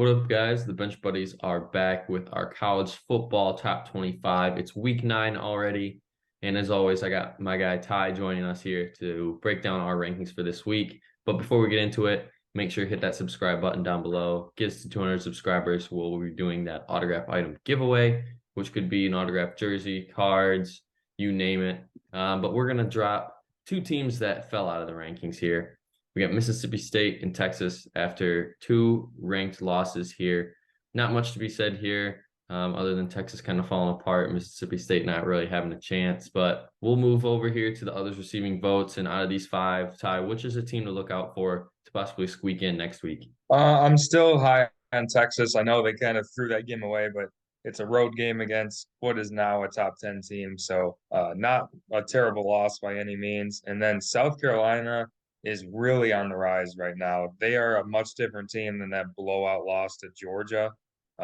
What up, guys? The Bench Buddies are back with our college football top 25. It's week 9 already. And as always, I got my guy Ty joining us here to break down our rankings for this week. But before we get into it, make sure you hit that subscribe button down below. Get us to 200 subscribers. We'll be doing that autograph item giveaway, which could be an autographed jersey, cards, you name it. But we're going to drop two teams that fell out of the rankings here. We got Mississippi State and Texas after two ranked losses here. Not much to be said here, other than Texas kind of falling apart, Mississippi State not really having a chance. But we'll move over here to the others receiving votes. And out of these five, Ty, which is a team to look out for to possibly squeak in next week? I'm still high on Texas. I know they kind of threw that game away, but it's a road game against what is now a top 10 team. So not a terrible loss by any means. And then South Carolina is really on the rise right now. They are a much different team than that blowout loss to Georgia.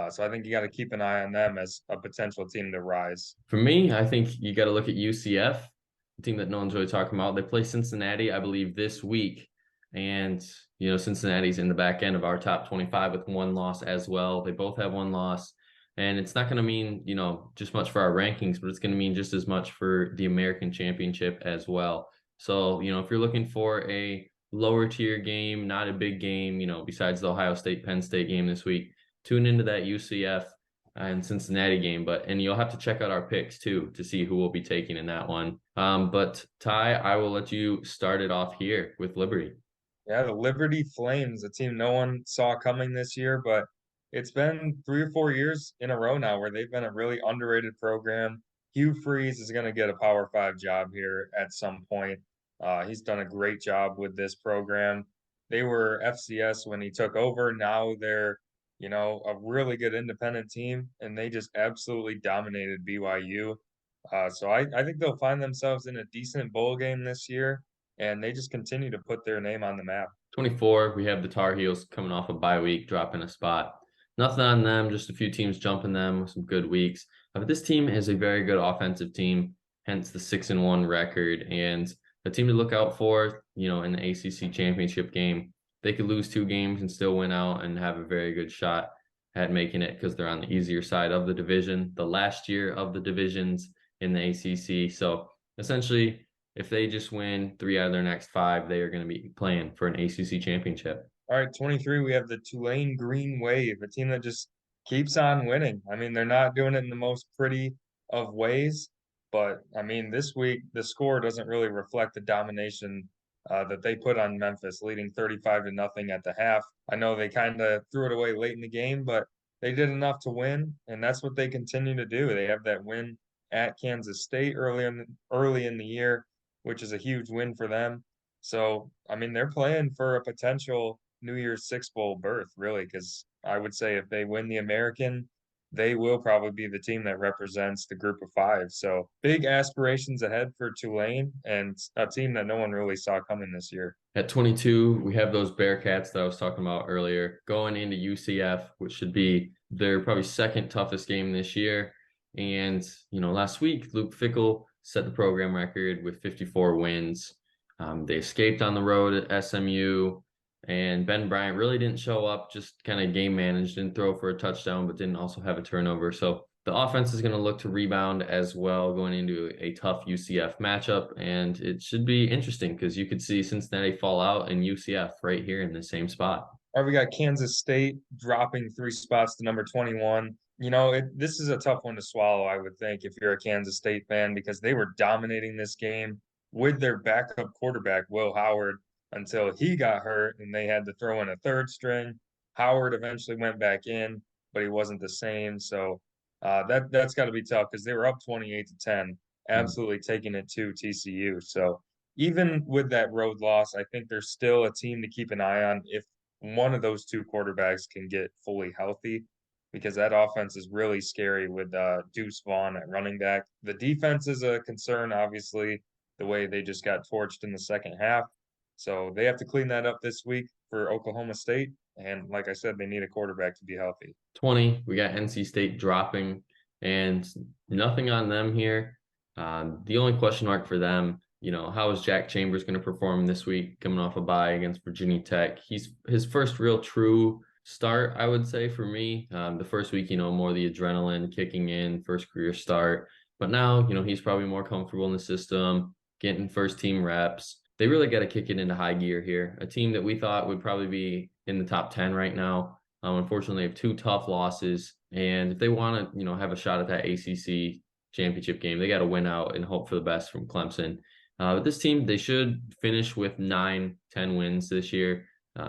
So I think you got to keep an eye on them as a potential team to rise. For me, I think you got to look at UCF, a team that no one's really talking about. They play Cincinnati, I believe, this week. And, Cincinnati's in the back end of our top 25 with one loss as well. They both have one loss. And it's not going to mean, just much for our rankings, but it's going to mean just as much for the American Championship as well. So, if you're looking for a lower tier game, not a big game, besides the Ohio State Penn State game this week, tune into that UCF and Cincinnati game. And you'll have to check out our picks too to see who will be taking in that one. But Ty, I will let you start it off here with Liberty. Yeah, the Liberty Flames, a team no one saw coming this year, but it's been 3 or 4 years in a row now where they've been a really underrated program. Hugh Freeze is going to get a Power Five job here at some point. He's done a great job with this program. They were FCS when he took over. Now they're, a really good independent team, and they just absolutely dominated BYU. So I think they'll find themselves in a decent bowl game this year, and they just continue to put their name on the map. 24, we have the Tar Heels coming off a bye week, dropping a spot. Nothing on them, just a few teams jumping them with some good weeks. But this team is a very good offensive team, hence the 6-1 record, and a team to look out for, in the ACC championship game. They could lose two games and still win out and have a very good shot at making it because they're on the easier side of the division, the last year of the divisions in the ACC. So essentially, if they just win 3 out of their next 5, they are going to be playing for an ACC championship. All right, 23, we have the Tulane Green Wave, a team that just keeps on winning. I mean, they're not doing it in the most pretty of ways, but I mean, this week the score doesn't really reflect the domination that they put on Memphis, leading 35 to nothing at the half. I know they kind of threw it away late in the game, but they did enough to win, and that's what they continue to do. They have that win at Kansas State early in the year, which is a huge win for them. So, I mean, they're playing for a potential New Year's Six Bowl berth, really, because I would say if they win the American, they will probably be the team that represents the group of five. So big aspirations ahead for Tulane and a team that no one really saw coming this year. At 22, we have those Bearcats that I was talking about earlier going into UCF, which should be their probably second toughest game this year. And, last week, Luke Fickell set the program record with 54 wins. They escaped on the road at SMU. And Ben Bryant really didn't show up, just kind of game managed, didn't throw for a touchdown, but didn't also have a turnover. So the offense is going to look to rebound as well going into a tough UCF matchup. And it should be interesting because you could see Cincinnati fall out and UCF right here in the same spot. All right, we got Kansas State dropping 3 spots to number 21. This is a tough one to swallow, I would think, if you're a Kansas State fan, because they were dominating this game with their backup quarterback, Will Howard, until he got hurt and they had to throw in a third string. Howard eventually went back in, but he wasn't the same. So that's got to be tough because they were up 28 to 10, absolutely taking it to TCU. So even with that road loss, I think there's still a team to keep an eye on if one of those two quarterbacks can get fully healthy, because that offense is really scary with Deuce Vaughn at running back. The defense is a concern, obviously, the way they just got torched in the second half. So they have to clean that up this week for Oklahoma State. And like I said, they need a quarterback to be healthy. 20, we got NC State dropping, and nothing on them here. The only question mark for them, how is Jack Chambers going to perform this week coming off a bye against Virginia Tech? He's his first real true Start, I would say for me, the first week, more the adrenaline kicking in, first career start. But now, he's probably more comfortable in the system, getting first team reps. They really got to kick it into high gear here. A team that we thought would probably be in the top 10 right now. Unfortunately, they have two tough losses. And if they want to, have a shot at that ACC championship game, they got to win out and hope for the best from Clemson. But this team, they should finish with 9-10 wins this year,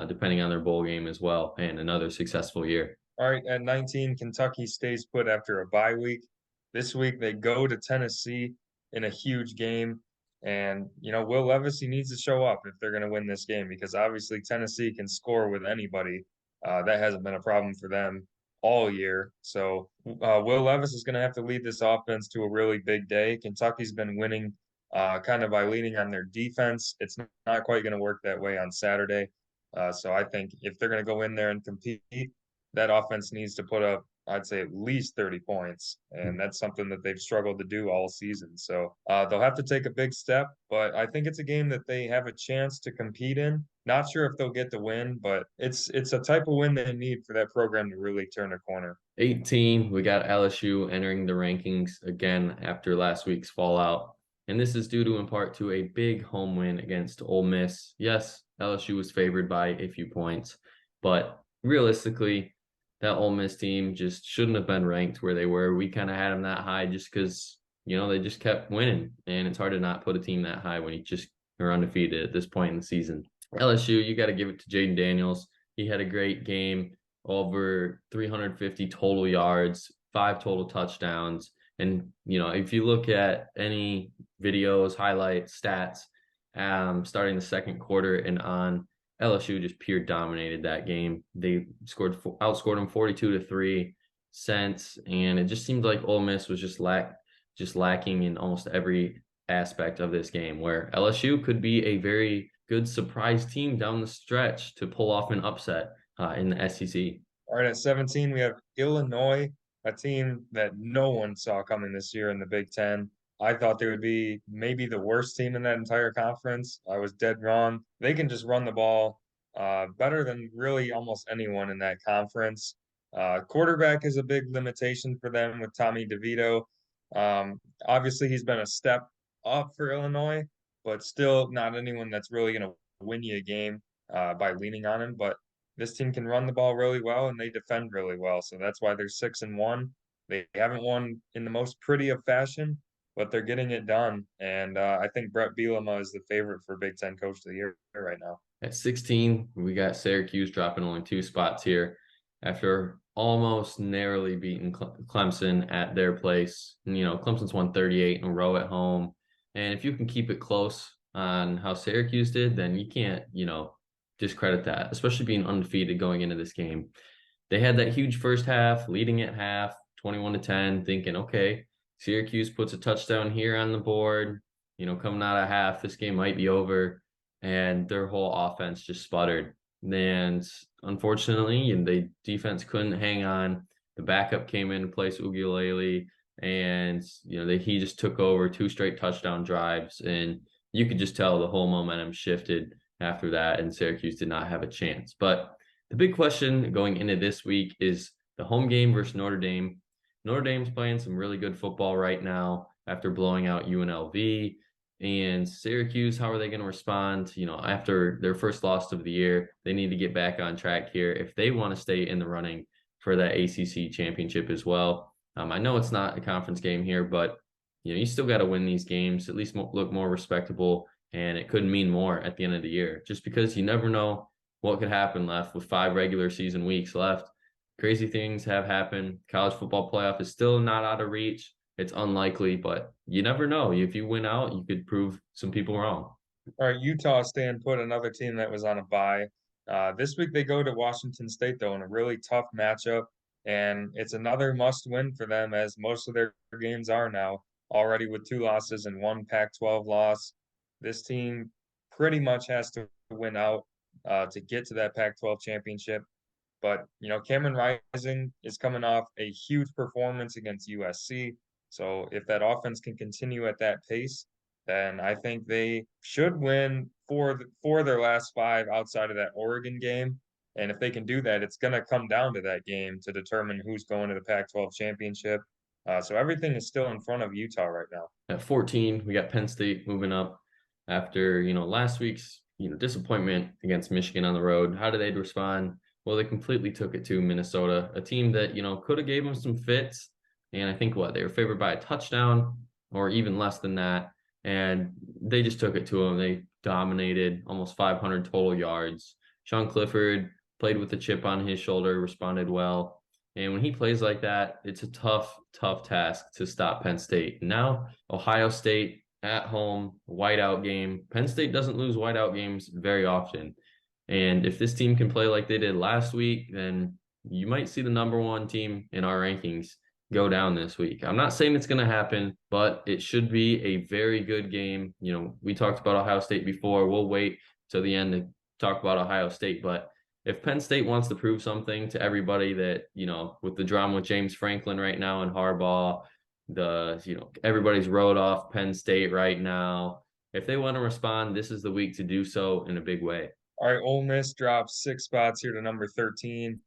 depending on their bowl game as well, and another successful year. All right, at 19, Kentucky stays put after a bye week. This week they go to Tennessee in a huge game. And, Will Levis, he needs to show up if they're going to win this game because obviously Tennessee can score with anybody. That hasn't been a problem for them all year. So Will Levis is going to have to lead this offense to a really big day. Kentucky's been winning kind of by leaning on their defense. It's not quite going to work that way on Saturday. So I think if they're going to go in there and compete, that offense needs to put up, I'd say, at least 30 points. And that's something that they've struggled to do all season. So they'll have to take a big step, but I think it's a game that they have a chance to compete in. Not sure if they'll get the win, but it's a type of win they need for that program to really turn a corner. 18, we got LSU entering the rankings again after last week's fallout. And this is due to in part to a big home win against Ole Miss. Yes, LSU was favored by a few points, but realistically, that Ole Miss team just shouldn't have been ranked where they were. We kind of had them that high just because, they just kept winning. And it's hard to not put a team that high when you just are undefeated at this point in the season. LSU, you got to give it to Jaden Daniels. He had a great game, over 350 total yards, 5 total touchdowns. And, if you look at any videos, highlights, stats, starting the second quarter and on, LSU just pure dominated that game. They outscored them 42-3 cents, and it just seemed like Ole Miss was just lacking in almost every aspect of this game, where LSU could be a very good surprise team down the stretch to pull off an upset in the SEC. All right, at 17, we have Illinois, a team that no one saw coming this year in the Big Ten. I thought they would be maybe the worst team in that entire conference. I was dead wrong. They can just run the ball better than really almost anyone in that conference. Quarterback is a big limitation for them with Tommy DeVito. Obviously, he's been a step up for Illinois, but still not anyone that's really going to win you a game by leaning on him. But this team can run the ball really well and they defend really well. So that's why they're 6-1. They haven't won in the most pretty of fashion, but they're getting it done. And I think Brett Bielema is the favorite for Big Ten Coach of the Year right now. At 16, we got Syracuse dropping only 2 spots here after almost narrowly beating Clemson at their place. And, Clemson's won 38 in a row at home. And if you can keep it close on how Syracuse did, then you can't, discredit that, especially being undefeated going into this game. They had that huge first half, leading at half, 21-10, thinking, okay, Syracuse puts a touchdown here on the board, coming out of half, this game might be over. And their whole offense just sputtered. And unfortunately, the defense couldn't hang on. The backup came in to place Ugualele, and he just took over 2 straight touchdown drives, and you could just tell the whole momentum shifted after that, and Syracuse did not have a chance. But the big question going into this week is the home game versus Notre Dame. Notre Dame's playing some really good football right now after blowing out UNLV. And Syracuse, how are they going to respond? After their first loss of the year, they need to get back on track here if they want to stay in the running for that ACC championship as well. I know it's not a conference game here, but you still got to win these games, at least look more respectable, and it could mean more at the end of the year, just because you never know what could happen left with 5 regular season weeks left. Crazy things have happened. College football playoff is still not out of reach. It's unlikely, but you never know. If you win out, you could prove some people wrong. All right, Utah staying put, another team that was on a bye. This week they go to Washington State, though, in a really tough matchup. And it's another must win for them, as most of their games are now, already with 2 losses and 1 Pac-12 loss. This team pretty much has to win out to get to that Pac-12 championship. But, Cameron Rising is coming off a huge performance against USC. So if that offense can continue at that pace, then I think they should win 4 their last 5 outside of that Oregon game. And if they can do that, it's going to come down to that game to determine who's going to the Pac-12 championship. So everything is still in front of Utah right now. At 14, we got Penn State moving up after, last week's, disappointment against Michigan on the road. How did they respond? Well, they completely took it to Minnesota, a team that, could have gave them some fits. And I think they were favored by a touchdown or even less than that. And they just took it to them. They dominated almost 500 total yards. Sean Clifford played with a chip on his shoulder, responded well. And when he plays like that, it's a tough, tough task to stop Penn State. Now, Ohio State at home, whiteout game. Penn State doesn't lose whiteout games very often. And if this team can play like they did last week, then you might see the number one team in our rankings go down this week. I'm not saying it's going to happen, but it should be a very good game. We talked about Ohio State before. We'll wait till the end to talk about Ohio State, but if Penn State wants to prove something to everybody that, with the drama with James Franklin right now and Harbaugh, everybody's wrote off Penn State right now. If they want to respond, this is the week to do so in a big way. All right, Ole Miss dropped 6 spots here to number 13.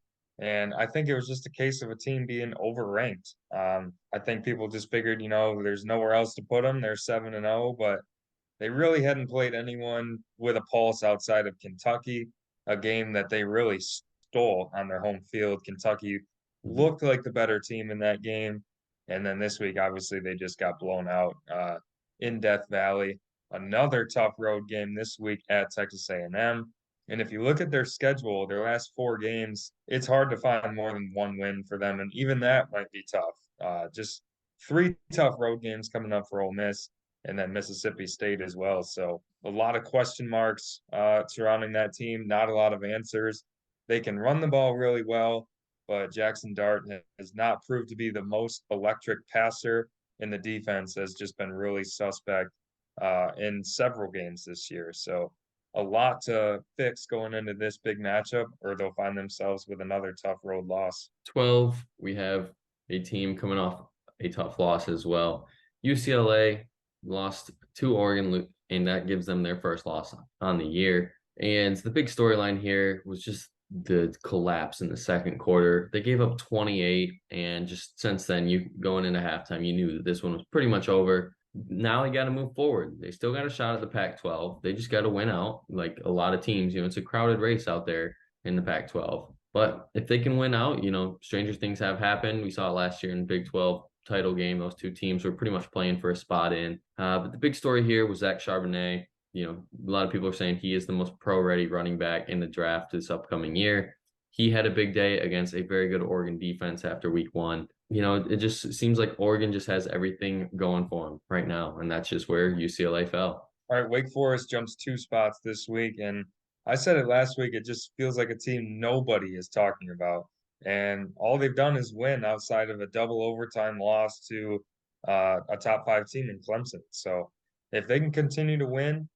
And I think it was just a case of a team being overranked. I think people just figured, there's nowhere else to put them. They're 7-0, but they really hadn't played anyone with a pulse outside of Kentucky, a game that they really stole on their home field. Kentucky looked like the better team in that game. And then this week, obviously, they just got blown out in Death Valley. Another tough road game this week at Texas A&M. And if you look at their schedule, their last 4 games, it's hard to find more than one win for them. And even that might be tough. Just 3 tough road games coming up for Ole Miss and then Mississippi State as well. So a lot of question marks surrounding that team, not a lot of answers. They can run the ball really well, but Jackson Dart has not proved to be the most electric passer, and the defense has just been really suspect in several games this year. So a lot to fix going into this big matchup, or they'll find themselves with another tough road loss. 12, we have a team coming off a tough loss as well. UCLA lost to Oregon, and that gives them their first loss on the year. And the big storyline here was just the collapse in the second quarter. They gave up 28, and just since then, you going into halftime, you knew that this one was pretty much over. Now they got to move forward. They still got a shot at the Pac-12. They just got to win out. Like a lot of teams, it's a crowded race out there in the Pac-12. But if they can win out, stranger things have happened. We saw it last year in the Big 12 title game. Those two teams were pretty much playing for a spot in. But the big story here was Zach Charbonnet. A lot of people are saying he is the most pro-ready running back in the draft this upcoming year. He had a big day against a very good Oregon defense after week 1. It just seems like Oregon just has everything going for him right now, and that's just where UCLA fell. All right, Wake Forest jumps 2 spots this week, and I said it last week, it just feels like a team nobody is talking about. And all they've done is win outside of a double overtime loss to a top 5 team in Clemson. So if they can continue to win,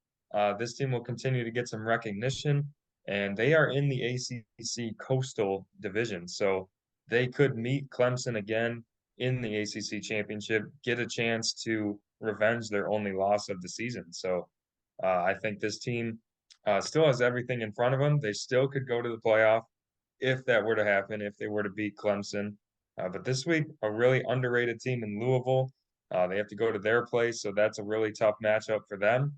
this team will continue to get some recognition. And they are in the ACC Coastal Division. So they could meet Clemson again in the ACC Championship, get a chance to revenge their only loss of the season. So I think this team still has everything in front of them. They still could go to the playoff if that were to happen, if they were to beat Clemson. But this week, a really underrated team in Louisville. They have to go to their place, so that's a really tough matchup for them.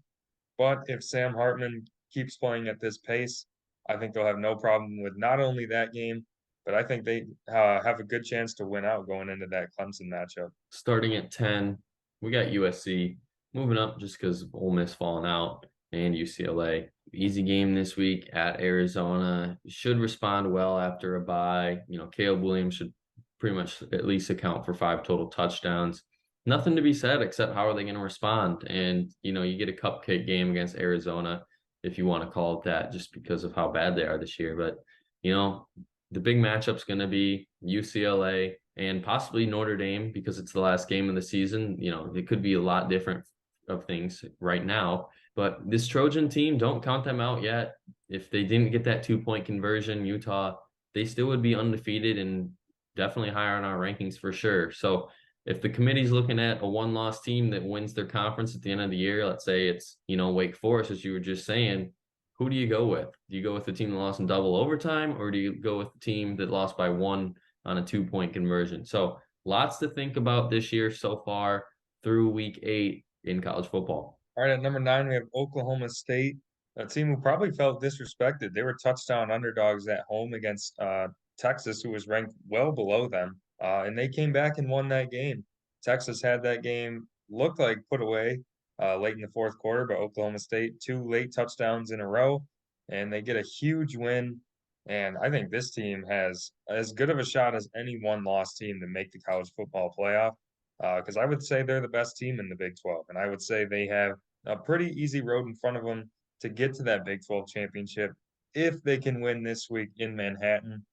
But if Sam Hartman keeps playing at this pace, I think they'll have no problem with not only that game, but I think they have a good chance to win out going into that Clemson matchup. Starting at 10, we got USC moving up just because Ole Miss falling out and UCLA. Easy game this week at Arizona. Should respond well after a bye. Caleb Williams should pretty much at least account for 5 total touchdowns. Nothing to be said except how are they going to respond? And, you get a cupcake game against Arizona, if you want to call it that, just because of how bad they are this year. But, the big matchup's going to be UCLA and possibly Notre Dame because it's the last game of the season. It could be a lot different of things right now. But this Trojan team, don't count them out yet. If they didn't get that 2-point conversion, Utah, they still would be undefeated and definitely higher on our rankings for sure. So if the committee's looking at a 1-loss team that wins their conference at the end of the year, let's say it's, Wake Forest, as you were just saying, who do you go with? Do you go with the team that lost in double overtime, or do you go with the team that lost by one on a 2-point conversion? So lots to think about this year so far through week 8 in college football. All right, at number 9, we have Oklahoma State, a team who probably felt disrespected. They were touchdown underdogs at home against Texas, who was ranked well below them, and they came back and won that game. Texas had that game looked like put away late in the fourth quarter, but Oklahoma State, 2 late touchdowns in a row, and they get a huge win. And I think this team has as good of a shot as any one-loss team to make the college football playoff, because I would say they're the best team in the Big 12, and I would say they have a pretty easy road in front of them to get to that Big 12 championship if they can win this week in Manhattan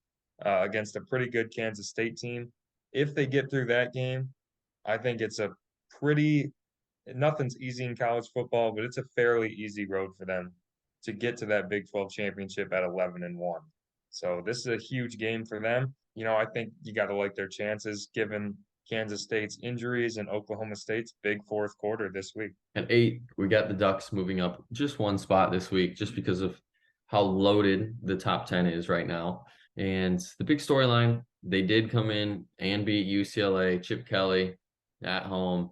against a pretty good Kansas State team. If they get through that game, I think it's a pretty, nothing's easy in college football, but it's a fairly easy road for them to get to that Big 12 championship at 11-1. So this is a huge game for them. I think you got to like their chances given Kansas State's injuries and Oklahoma State's big fourth quarter this week. At 8, we got the Ducks moving up just one spot this week, just because of how loaded the top 10 is right now. And the big storyline, they did come in and beat UCLA, Chip Kelly at home.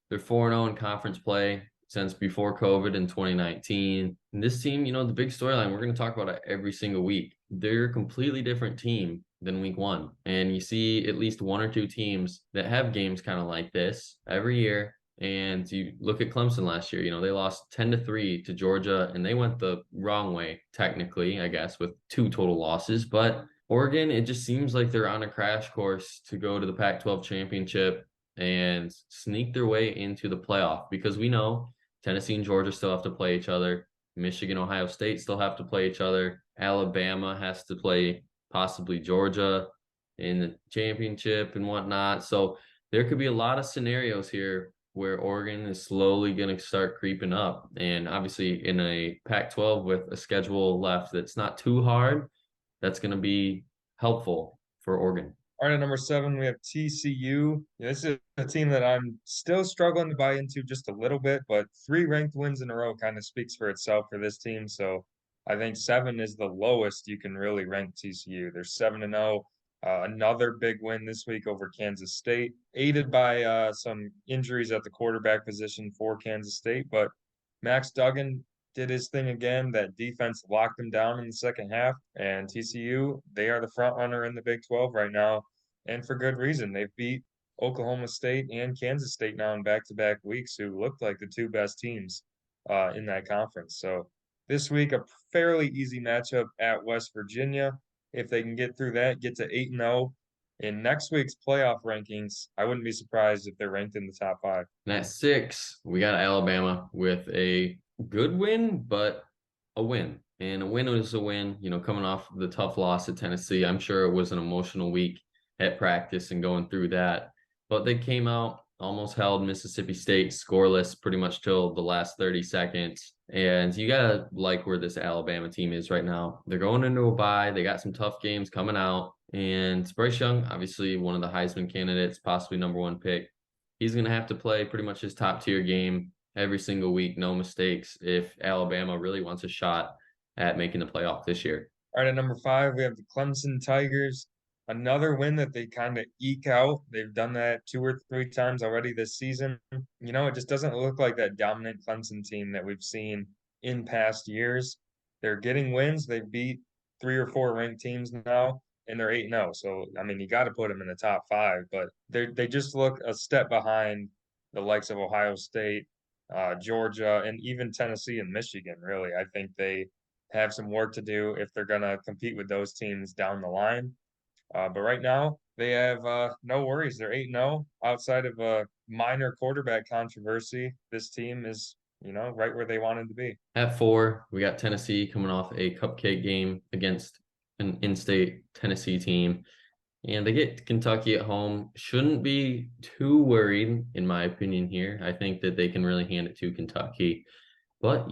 They're 4-0 in conference play since before COVID in 2019. And this team, the big storyline, we're going to talk about it every single week. They're a completely different team than week 1. And you see at least 1 or 2 teams that have games kind of like this every year. And you look at Clemson last year, they lost 10-3 to Georgia, and they went the wrong way, technically, I guess, with 2 total losses. But Oregon, it just seems like they're on a crash course to go to the Pac-12 championship and sneak their way into the playoff, because we know Tennessee and Georgia still have to play each other. Michigan, Ohio State still have to play each other. Alabama has to play possibly Georgia in the championship and whatnot. So there could be a lot of scenarios here where Oregon is slowly going to start creeping up. And obviously in a Pac-12 with a schedule left that's not too hard, that's going to be helpful for Oregon. All right, at number 7, we have TCU. This is a team that I'm still struggling to buy into just a little bit, but 3 ranked wins in a row kind of speaks for itself for this team. So I think 7 is the lowest you can really rank TCU. They're 7-0. Another big win this week over Kansas State, aided by some injuries at the quarterback position for Kansas State. But Max Duggan did his thing again. That defense locked him down in the second half. And TCU, they are the front runner in the Big 12 right now, and for good reason. They've beat Oklahoma State and Kansas State now in back-to-back weeks, who looked like the 2 best teams in that conference. So this week, a fairly easy matchup at West Virginia. If they can get through that, get to 8-0 in next week's playoff rankings, I wouldn't be surprised if they're ranked in the top 5. And at 6, we got Alabama with a good win, but a win. And a win is a win, coming off the tough loss at Tennessee. I'm sure it was an emotional week at practice and going through that. But they came out, almost held Mississippi State scoreless pretty much till the last 30 seconds. And you got to like where this Alabama team is right now. They're going into a bye. They got some tough games coming out. And Bryce Young, obviously one of the Heisman candidates, possibly number 1 pick. He's going to have to play pretty much his top tier game every single week, no mistakes, if Alabama really wants a shot at making the playoff this year. All right, at number 5, we have the Clemson Tigers. Another win that they kind of eke out. They've done that 2 or 3 times already this season. It just doesn't look like that dominant Clemson team that we've seen in past years. They're getting wins. They've beat 3 or 4 ranked teams now, and they're 8-0. So, you got to put them in the top 5, but they just look a step behind the likes of Ohio State, Georgia, and even Tennessee and Michigan, really. I think they have some work to do if they're going to compete with those teams down the line. But right now, they have no worries. They're 8-0. Outside of a minor quarterback controversy, this team is, right where they wanted to be. At 4, we got Tennessee coming off a cupcake game against an in-state Tennessee team. And they get Kentucky at home. Shouldn't be too worried, in my opinion, here. I think that they can really hand it to Kentucky. But,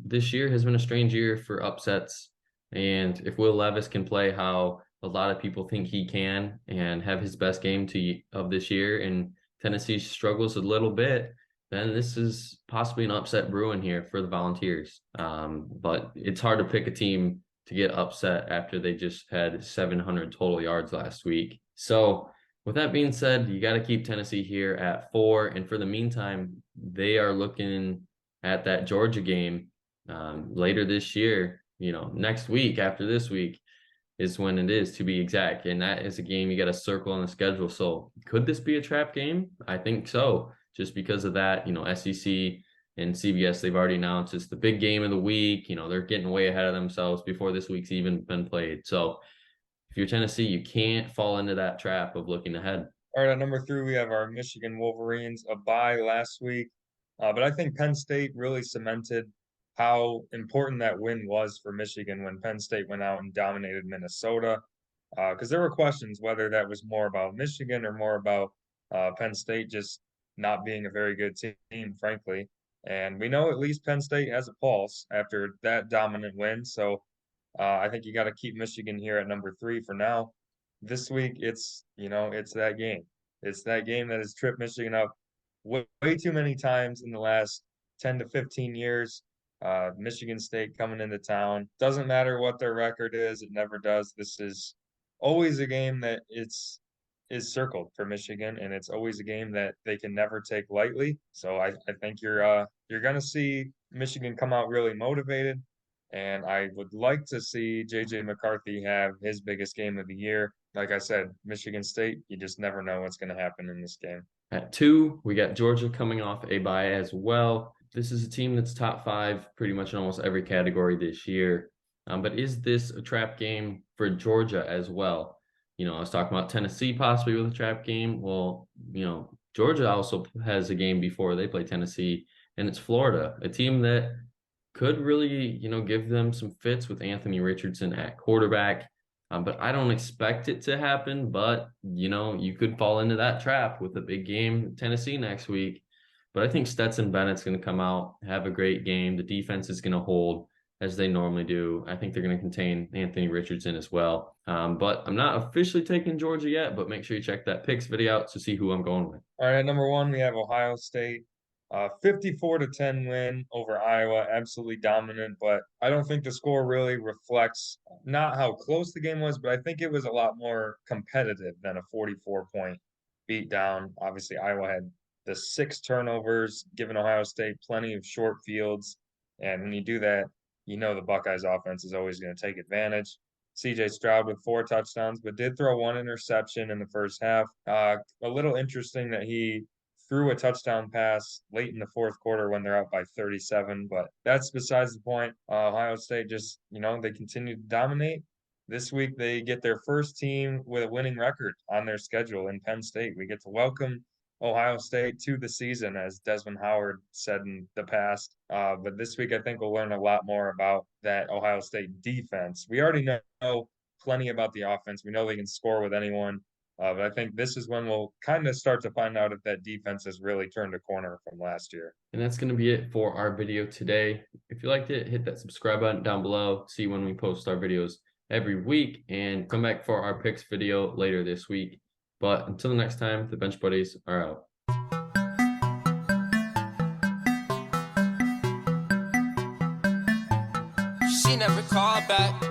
this year has been a strange year for upsets. And if Will Levis can play how a lot of people think he can and have his best game of this year, and Tennessee struggles a little bit, then this is possibly an upset brewing here for the Volunteers. But it's hard to pick a team to get upset after they just had 700 total yards last week. So with that being said, you got to keep Tennessee here at 4. And for the meantime, they are looking at that Georgia game later this year, next week after this week is when it is, to be exact. And that is a game you got to circle on the schedule. So could this be a trap game? I think so. Just because of that, SEC and CBS, they've already announced it's the big game of the week. They're getting way ahead of themselves before this week's even been played. So if you're Tennessee, you can't fall into that trap of looking ahead. All right, at number 3, we have our Michigan Wolverines, a bye last week. But I think Penn State really cemented how important that win was for Michigan when Penn State went out and dominated Minnesota. Because there were questions whether that was more about Michigan or more about Penn State just not being a very good team, frankly. And we know at least Penn State has a pulse after that dominant win. So I think you got to keep Michigan here at number 3 for now. This week, it's that game. It's that game that has tripped Michigan up way too many times in the last 10 to 15 years. Michigan State coming into town. Doesn't matter what their record is. It never does. This is always a game that is circled for Michigan, and it's always a game that they can never take lightly. So I think you're gonna see Michigan come out really motivated. And I would like to see J.J. McCarthy have his biggest game of the year. Like I said, Michigan State, you just never know what's going to happen in this game. At 2, we got Georgia coming off a bye as well. This is a team that's top 5 pretty much in almost every category this year. But is this a trap game for Georgia as well? I was talking about Tennessee possibly with a trap game. Well, Georgia also has a game before they play Tennessee, and it's Florida, a team that could really, give them some fits with Anthony Richardson at quarterback. But I don't expect it to happen. But, you could fall into that trap with a big game Tennessee next week. But I think Stetson Bennett's going to come out, have a great game. The defense is going to hold as they normally do. I think they're going to contain Anthony Richardson as well. But I'm not officially taking Georgia yet, but make sure you check that picks video out to see who I'm going with. All right, number 1, we have Ohio State. 54-10 win over Iowa, absolutely dominant, but I don't think the score really reflects not how close the game was, but I think it was a lot more competitive than a 44-point beatdown. Obviously, Iowa had the 6 turnovers, giving Ohio State plenty of short fields, and when you do that, the Buckeyes offense is always going to take advantage. CJ Stroud with 4 touchdowns, but did throw 1 interception in the first half. A little interesting that he threw a touchdown pass late in the fourth quarter when they're up by 37, but that's besides the point. Ohio State just, they continue to dominate. This week, they get their first team with a winning record on their schedule in Penn State. We get to welcome Ohio State to the season, as Desmond Howard said in the past. But this week, I think we'll learn a lot more about that Ohio State defense. We already know plenty about the offense. We know they can score with anyone. But I think this is when we'll kind of start to find out if that defense has really turned a corner from last year. And that's going to be it for our video today. If you liked it, hit that subscribe button down below. See when we post our videos every week, and come back for our picks video later this week. But until the next time, the Bench Buddies are out. She never called back.